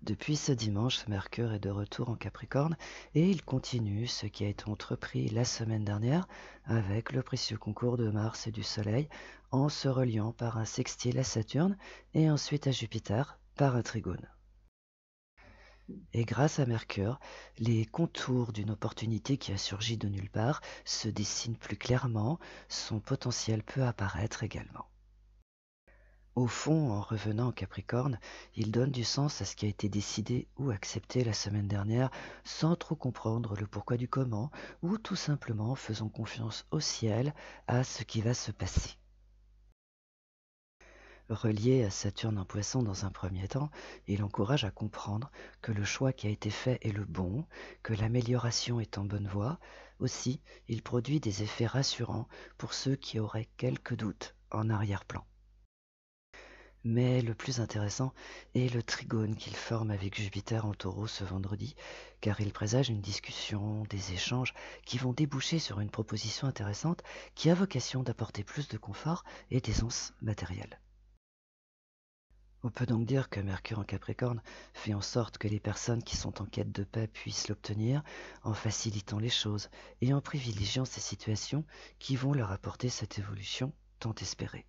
Depuis ce dimanche, Mercure est de retour en Capricorne et il continue ce qui a été entrepris la semaine dernière avec le précieux concours de Mars et du Soleil en se reliant par un sextile à Saturne et ensuite à Jupiter par un trigone. Et grâce à Mercure, les contours d'une opportunité qui a surgi de nulle part se dessinent plus clairement, son potentiel peut apparaître également. Au fond, en revenant en Capricorne, il donne du sens à ce qui a été décidé ou accepté la semaine dernière sans trop comprendre le pourquoi du comment ou tout simplement faisant confiance au ciel à ce qui va se passer. Relié à Saturne en Poisson dans un premier temps, il encourage à comprendre que le choix qui a été fait est le bon, que l'amélioration est en bonne voie. Aussi, il produit des effets rassurants pour ceux qui auraient quelques doutes en arrière-plan. Mais le plus intéressant est le trigone qu'il forme avec Jupiter en Taureau ce vendredi, car il présage une discussion, des échanges qui vont déboucher sur une proposition intéressante qui a vocation d'apporter plus de confort et d'aisance matérielle. On peut donc dire que Mercure en Capricorne fait en sorte que les personnes qui sont en quête de paix puissent l'obtenir en facilitant les choses et en privilégiant ces situations qui vont leur apporter cette évolution tant espérée.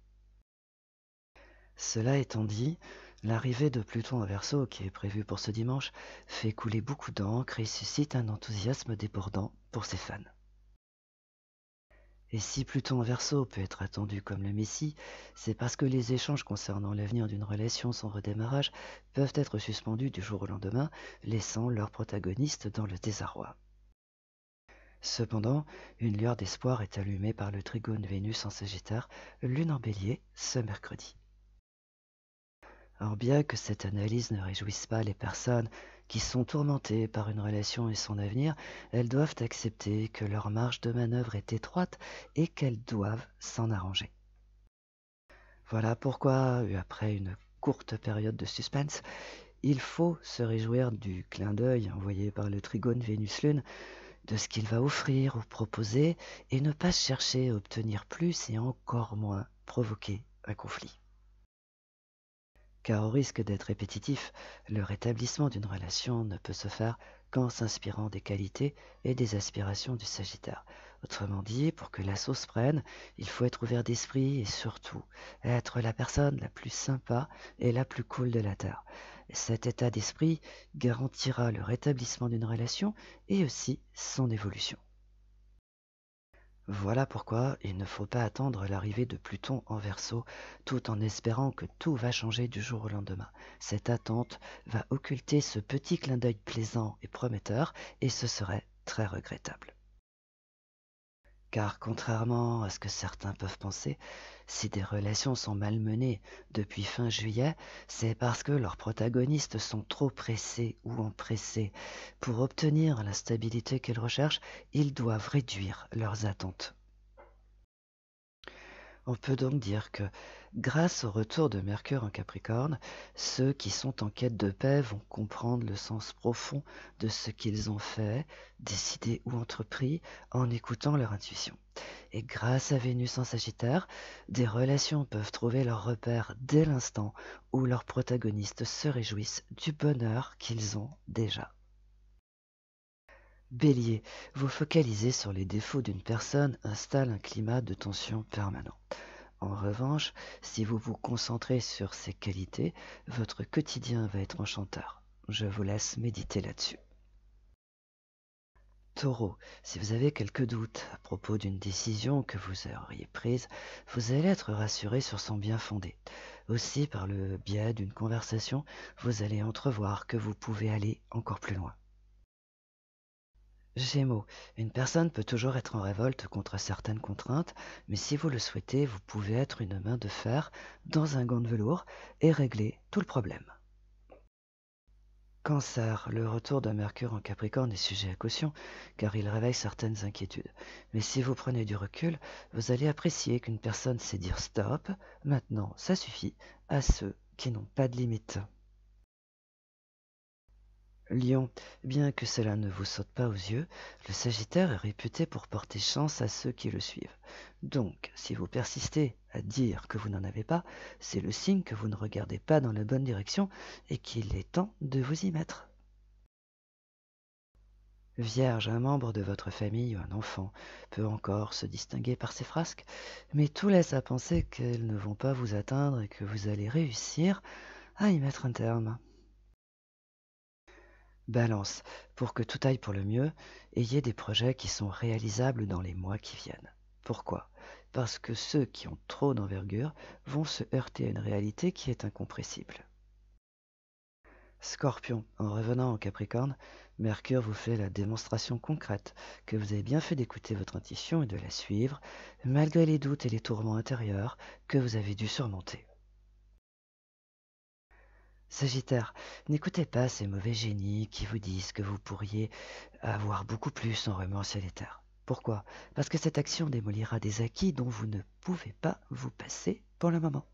Cela étant dit, l'arrivée de Pluton en Verseau, qui est prévue pour ce dimanche, fait couler beaucoup d'encre et suscite un enthousiasme débordant pour ses fans. Et si Pluton en Verseau peut être attendu comme le Messie, c'est parce que les échanges concernant l'avenir d'une relation sans redémarrage peuvent être suspendus du jour au lendemain, laissant leur protagoniste dans le désarroi. Cependant, une lueur d'espoir est allumée par le trigone Vénus en Sagittaire, Lune en Bélier, ce mercredi. Alors bien que cette analyse ne réjouisse pas les personnes qui sont tourmentées par une relation et son avenir, elles doivent accepter que leur marge de manœuvre est étroite et qu'elles doivent s'en arranger. Voilà pourquoi, après une courte période de suspense, il faut se réjouir du clin d'œil envoyé par le trigone Vénus-Lune, de ce qu'il va offrir ou proposer, et ne pas chercher à obtenir plus et encore moins provoquer un conflit. Car au risque d'être répétitif, le rétablissement d'une relation ne peut se faire qu'en s'inspirant des qualités et des aspirations du Sagittaire. Autrement dit, pour que la sauce prenne, il faut être ouvert d'esprit et surtout être la personne la plus sympa et la plus cool de la Terre. Cet état d'esprit garantira le rétablissement d'une relation et aussi son évolution. Voilà pourquoi il ne faut pas attendre l'arrivée de Pluton en Verseau, tout en espérant que tout va changer du jour au lendemain. Cette attente va occulter ce petit clin d'œil plaisant et prometteur, et ce serait très regrettable. Car contrairement à ce que certains peuvent penser, si des relations sont malmenées depuis fin juillet, c'est parce que leurs protagonistes sont trop pressés ou empressés. Pour obtenir la stabilité qu'ils recherchent, ils doivent réduire leurs attentes. On peut donc dire que, grâce au retour de Mercure en Capricorne, ceux qui sont en quête de paix vont comprendre le sens profond de ce qu'ils ont fait, décidé ou entrepris en écoutant leur intuition. Et grâce à Vénus en Sagittaire, des relations peuvent trouver leur repère dès l'instant où leurs protagonistes se réjouissent du bonheur qu'ils ont déjà. Bélier, vous focaliser sur les défauts d'une personne installe un climat de tension permanent. En revanche, si vous vous concentrez sur ses qualités, votre quotidien va être enchanteur. Je vous laisse méditer là-dessus. Taureau, si vous avez quelques doutes à propos d'une décision que vous auriez prise, vous allez être rassuré sur son bien-fondé. Aussi, par le biais d'une conversation, vous allez entrevoir que vous pouvez aller encore plus loin. Gémeaux, une personne peut toujours être en révolte contre certaines contraintes, mais si vous le souhaitez, vous pouvez être une main de fer dans un gant de velours et régler tout le problème. Cancer, le retour de Mercure en Capricorne est sujet à caution, car il réveille certaines inquiétudes. Mais si vous prenez du recul, vous allez apprécier qu'une personne sait dire stop, maintenant ça suffit, à ceux qui n'ont pas de limite. Lion, bien que cela ne vous saute pas aux yeux, le Sagittaire est réputé pour porter chance à ceux qui le suivent. Donc, si vous persistez à dire que vous n'en avez pas, c'est le signe que vous ne regardez pas dans la bonne direction et qu'il est temps de vous y mettre. Vierge, un membre de votre famille ou un enfant peut encore se distinguer par ses frasques, mais tout laisse à penser qu'elles ne vont pas vous atteindre et que vous allez réussir à y mettre un terme. Balance, pour que tout aille pour le mieux, ayez des projets qui sont réalisables dans les mois qui viennent. Pourquoi? Parce que ceux qui ont trop d'envergure vont se heurter à une réalité qui est incompressible. Scorpion, en revenant en Capricorne, Mercure vous fait la démonstration concrète que vous avez bien fait d'écouter votre intuition et de la suivre, malgré les doutes et les tourments intérieurs que vous avez dû surmonter. Sagittaire, n'écoutez pas ces mauvais génies qui vous disent que vous pourriez avoir beaucoup plus en remuant ciel et terre. Pourquoi? Parce que cette action démolira des acquis dont vous ne pouvez pas vous passer pour le moment.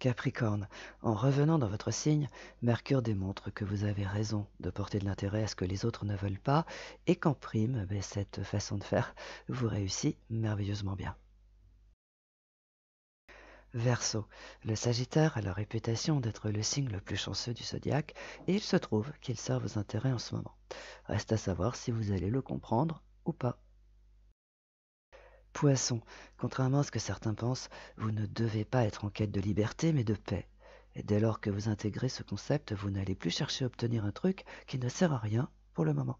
Capricorne, en revenant dans votre signe, Mercure démontre que vous avez raison de porter de l'intérêt à ce que les autres ne veulent pas et qu'en prime, cette façon de faire vous réussit merveilleusement bien. Verseau, le Sagittaire a la réputation d'être le signe le plus chanceux du zodiaque et il se trouve qu'il sert vos intérêts en ce moment. Reste à savoir si vous allez le comprendre ou pas. Poisson, contrairement à ce que certains pensent, vous ne devez pas être en quête de liberté mais de paix. Et dès lors que vous intégrez ce concept, vous n'allez plus chercher à obtenir un truc qui ne sert à rien pour le moment.